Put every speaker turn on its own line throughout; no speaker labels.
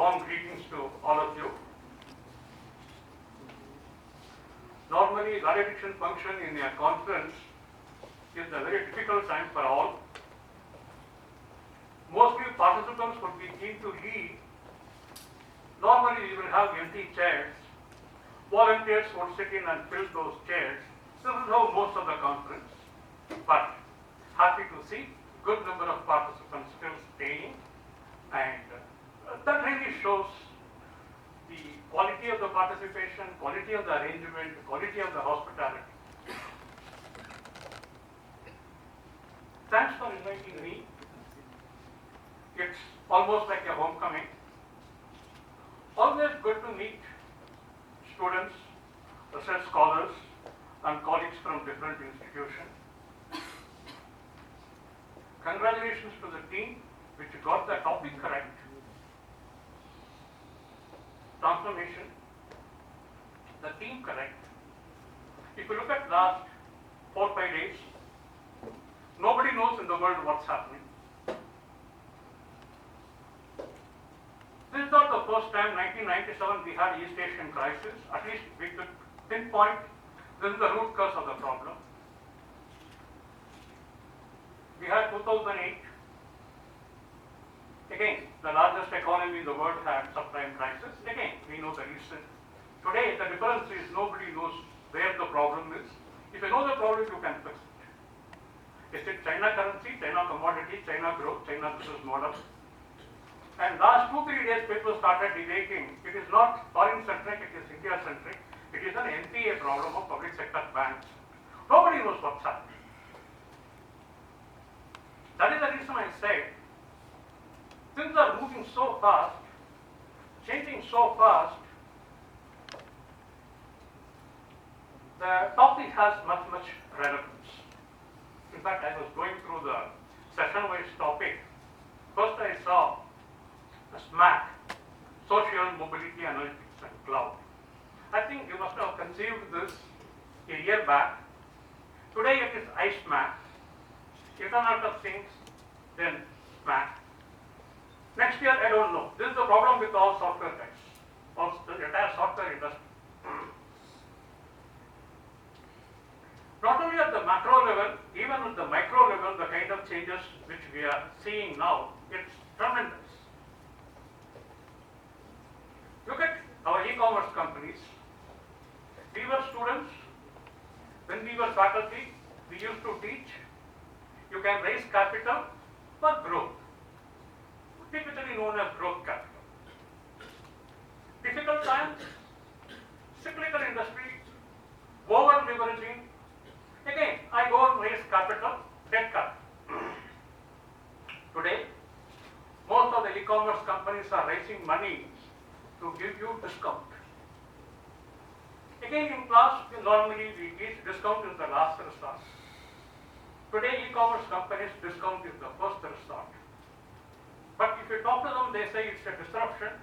Warm greetings to all of you. Normally, valediction function in a conference is a very difficult time for all. Mostly participants would be keen to lead. Normally, you will have empty chairs. Volunteers would sit in and fill those chairs. This is how most of the conference. But happy to see good number of participants still staying, and that really shows the quality of the participation, quality of the arrangement, quality of the hospitality. Thanks for inviting me. It's almost like a homecoming. Always good to meet students, research scholars, and colleagues from different institutions. Congratulations to the team which got the topic correct. Transformation, the team correct. If you look at last 4-5 days, nobody knows in the world what's happening. This is not the first time. 1997 we had East Asian crisis. At least we could pinpoint this is the root cause of the problem. We had 2008. Again, the largest economy in the world had subprime crisis. Again, we know the reason. Today, the difference is nobody knows where the problem is. If you know the problem, you can fix it. Is it China currency, China commodity, China growth, China business model? And last 2-3 days, people started debating. It is not foreign-centric, it is India-centric. It is an NPA problem of public sector banks. Nobody knows what's happening. That is the reason I say, things are moving so fast, changing so fast, the topic has much relevance. In fact, I was going through the session-wise topic. First I saw a SMAC, Social Mobility Analytics and Cloud. I think you must have conceived this a year back. Today it is ISMAC. Internet of Things, then SMAC. Next year, I don't know. This is the problem with all software guys, all the entire software industry. Not only at the macro level, even at the micro level, the kind of changes which we are seeing now, it's tremendous. Look at our e-commerce companies. We were students. When we were faculty, we used to teach. You can raise capital for growth, typically known as growth capital. Difficult times, cyclical industry, over leveraging. Again, I go and raise capital, debt capital. Today, most of the e-commerce companies are raising money to give you discount. Again, in class, normally we teach discount is the last resort. Today, e-commerce companies, discount is the first resort. But if you talk to them, they say it's a disruption.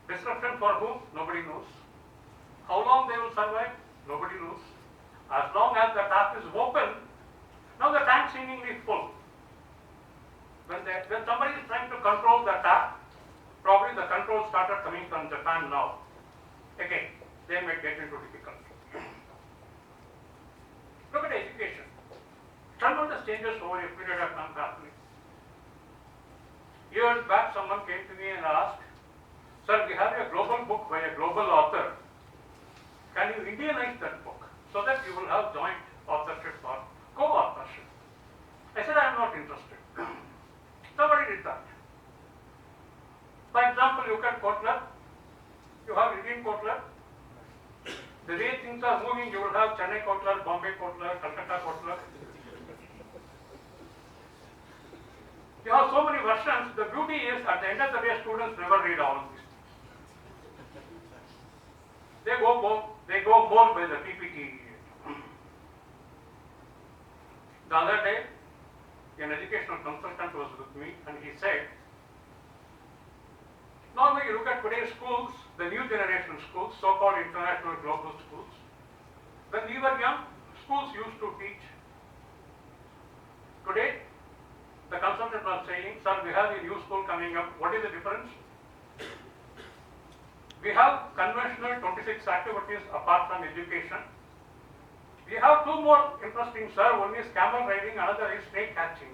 Disruption for whom? Nobody knows. How long they will survive? Nobody knows. As long as the tap is open, now the tank seemingly full. When somebody is trying to control the tap, probably the control started coming from Japan now. Again, they may get into difficulty. Look at education. Tremendous changes over a period of time happening. Years back, someone came to me and asked, "Sir, we have a global book by a global author. Can you Indianize that book so that you will have joint authorship or co-authorship?" I said, "I am not interested." Somebody did that. For example, you look at Kotler. You have Indian Kotler. The way things are moving, you will have Chennai Kotler, Bombay Kotler, Calcutta Kotler. You have so many versions. The beauty is, at the end of the day, students never read all of these things. They go more by the PPT. The other day, an educational consultant was with me, and he said, normally you look at today's schools, the new generation schools, so-called international global schools. When we were young, schools used to teach. Today, the consultant was saying, sir, we have a new school coming up. What is the difference? We have conventional 26 activities apart from education. We have two more interesting, sir. One is camel riding, another is snake catching.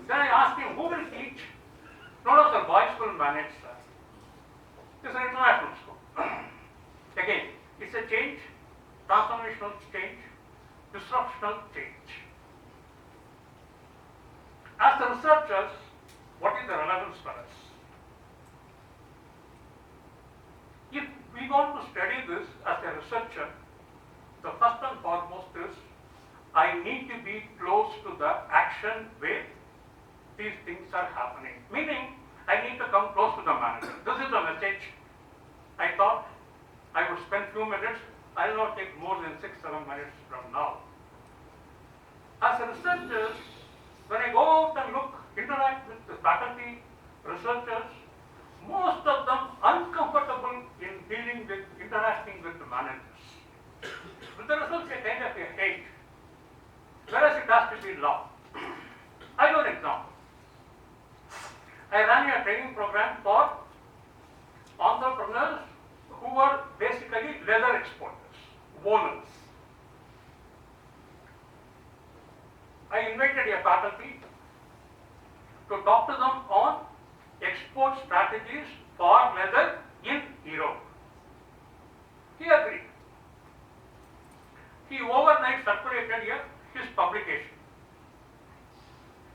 Then I asked him, who will teach? No, sir, boys will manage, sir. It's an international school. Again, it's a change, transformational change, disruptional change. As the researchers, what is the relevance for us? If we want to study this as a researcher, the first and foremost is I need to be close to the action where these things are happening. Meaning, I need to come close to the manager. This is the message. I thought I would spend few minutes. I will not take more than 6-7 minutes from now. As a researcher, when I go out and interact with the faculty, researchers, most of them uncomfortable in interacting with the managers. With the results, a kind of a hate, whereas it has to be law. I give an example. I ran a training program for entrepreneurs who were basically leather exporters, owners. I invited a faculty to talk to them on export strategies for leather in Europe. He agreed. He overnight circulated his publication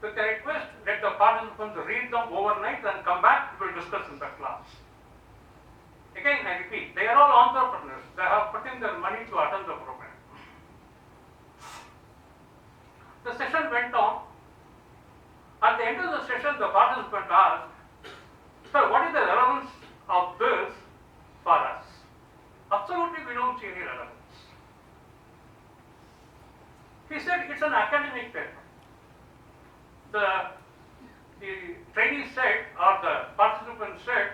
with the request let the participants read them overnight and come back, we will discuss in the class. Again, I repeat, they are all entrepreneurs. They have put in their money to attend the program. The session went on. At the end of the session, the participant asked, sir, what is the relevance of this for us? Absolutely, we don't see any relevance. He said, it's an academic paper. The trainee said, or the participant said,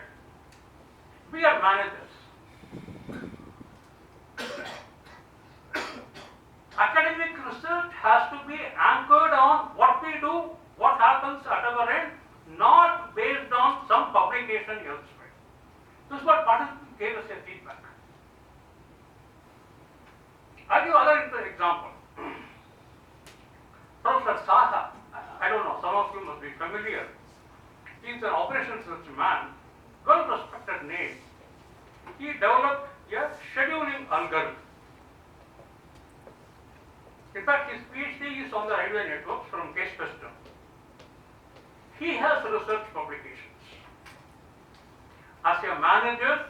we are managers. Academic research has to be anchored on what we do, what happens at our end, not based on some publication elsewhere. This is what participants gave us a feedback. I'll give another example. Professor Saha, I don't know, some of you must be familiar. He is an operations research man, well-respected name. He developed a scheduling algorithm. In fact, his PhD is on the railway networks from Case Western. He has research publications. As a manager,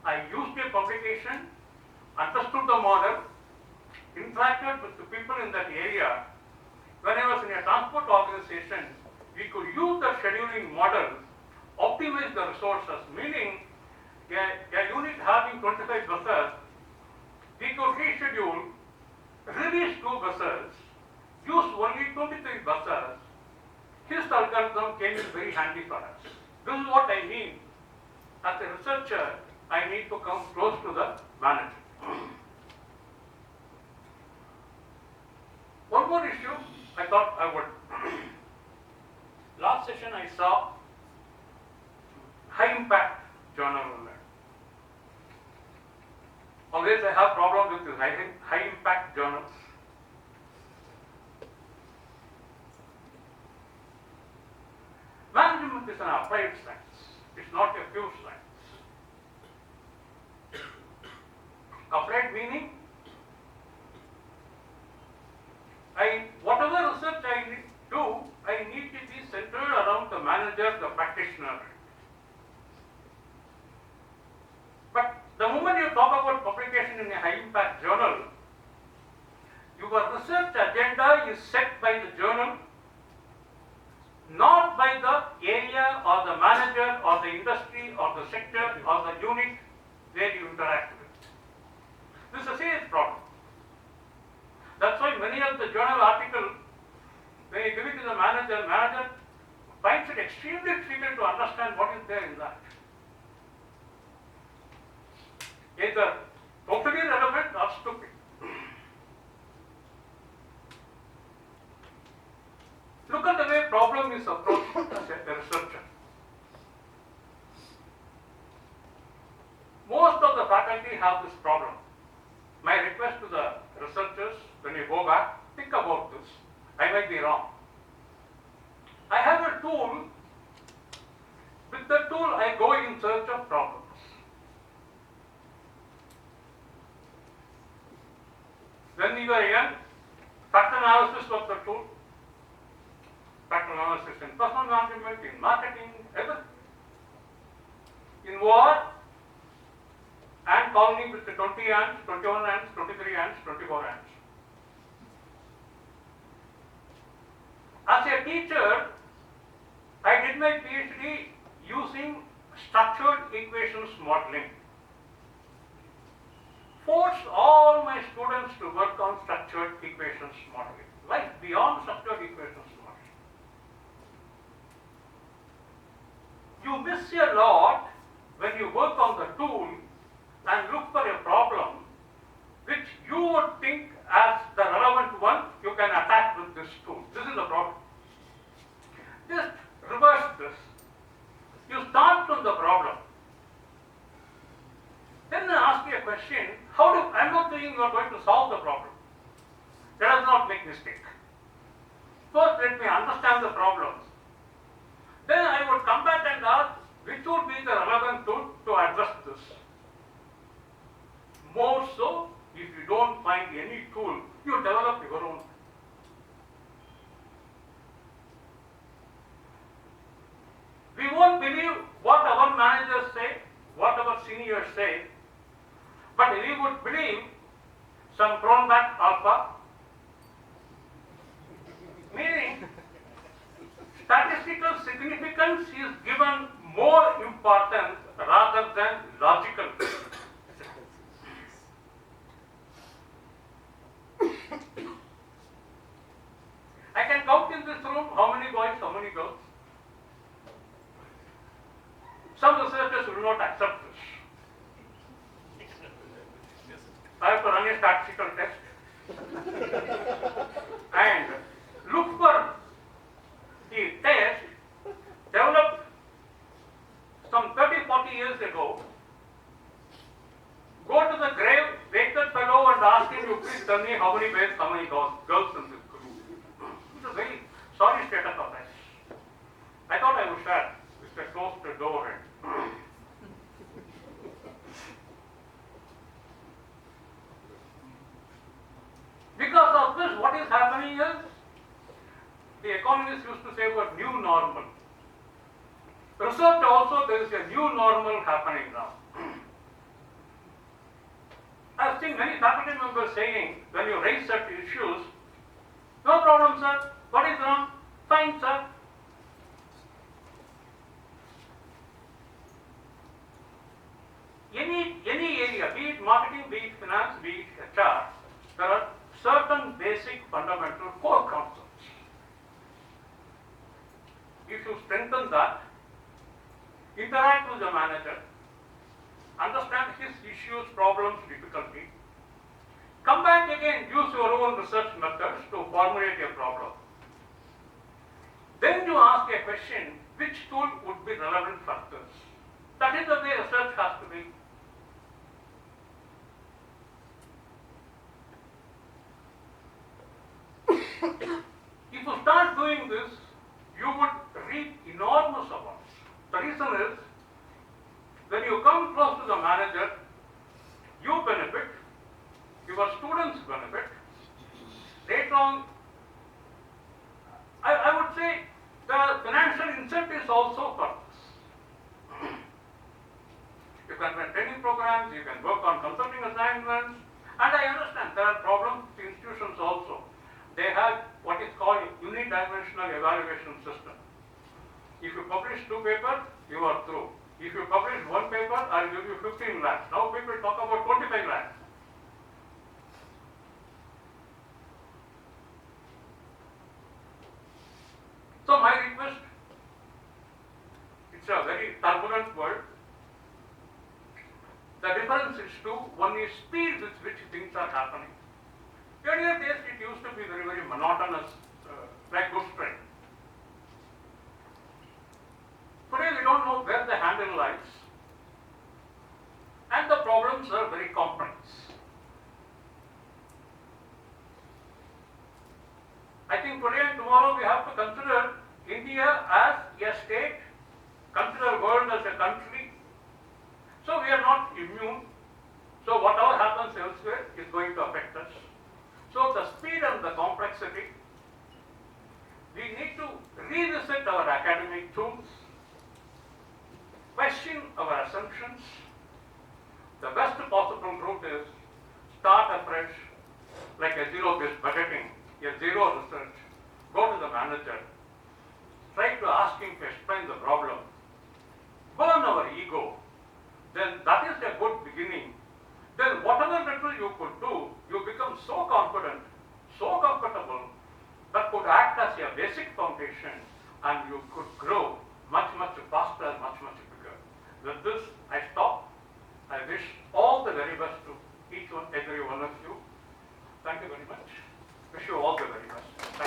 I used a publication, understood the model, interacted with the people in that area. When I was in a transport organization, we could use the scheduling model, optimize the resources, meaning a unit having 25 buses, we could reschedule, release 2 buses, use only 23 buses. His algorithm came in very handy for us. This is what I mean. As a researcher, I need to come close to the manager. One more issue I thought I would. Last session I saw high impact journal. Always I have problem with these high impact journals. Management is an applied science. It's not a pure science. Applied meaning whatever research I do, I need to be centered around the manager, the practitioner. But the moment you talk about publication in a high impact journal, your research agenda is set by the journal, not by the area or the manager or the industry or the sector or the unit where you interact with. This is a serious problem. That's why many of the journal articles, when you give it to the manager finds it extremely difficult to understand what is there in that. Either totally relevant or stupid. this approach as a researcher. Most of the faculty have this problem. My request to the researchers, when you go back, think about this. I might be wrong. I have a tool. With the tool, I go in search of problems. When you are young, factor analysis was the tool. Factor analysis in personal management, in marketing, everything. In war, ant colony with the 20 ants, 21 ants, 23 ants, 24 ants. As a teacher, I did my PhD using structured equations modeling. Forced all my students to work on structured equations modeling. Life beyond structured equations modeling. You miss a lot when you work on the tool and look for a problem which you would think as the relevant one you can attack with this tool. This is the problem. Just reverse this. You start from the problem. Then I ask you a question, I'm not saying you are going to solve the problem. Let us not make mistake. First let me understand the problems. Then I would come back and ask which would be the relevant tool to address this. More so, if you don't find any tool, you develop your own. We won't believe what our managers say, what our seniors say, but we would believe some Cronbach alpha, meaning statistical significance is given more importance rather than logical. I can count in this room how many boys, how many girls. Some researchers will not accept this. I have to run a statistical test and look for the test developed some 30-40 years ago. Go to the grave, wake that fellow and ask him to please tell me how many boys, how many girls in this group. It's a very sorry state of affairs. I thought I would share. It's a closed door. Because of this, what is happening is, the economists used to say about new normal. Research also, there is a new normal happening now. I have seen many faculty members saying, when you raise such issues, no problem sir, what is wrong? Fine sir. Any area, be it marketing, be it finance, be it HR, there are certain basic fundamental core concepts. If you strengthen that, interact with the manager, understand his issues, problems, difficulty, come back again, use your own research methods to formulate a problem. Then you ask a question, which tool would be relevant for this? That is the way research has to be. If you start doing this, you would reap enormous amounts. The reason is, when you come close to the manager, you benefit, your students benefit. Later on, I would say the financial incentives also for this. You can run training programs, you can work on consulting assignments, and I understand there are problems with institutions also. They have what is called a unidimensional evaluation system. If you publish 2 papers, you are through. If you publish 1 paper, I will give you 15 lakhs. Now people talk about 25 lakhs. So my request, it's a very turbulent world. The difference is two. One is speed with which things are happening. Earlier days it used to be very, very monotonous, like good strength. question our assumptions. The best possible route is start afresh, like a zero-based budgeting, a zero research. Go to the manager, try to ask him to explain the problem. Burn our ego. Then that is a good beginning. Then whatever little you could do, you become so confident, so comfortable, that could act as a basic foundation, and you could grow much, much faster, much, much bigger. With this, I stop. I wish all the very best to each one, every one of you. Thank you very much. Wish you all the very best. Thank you.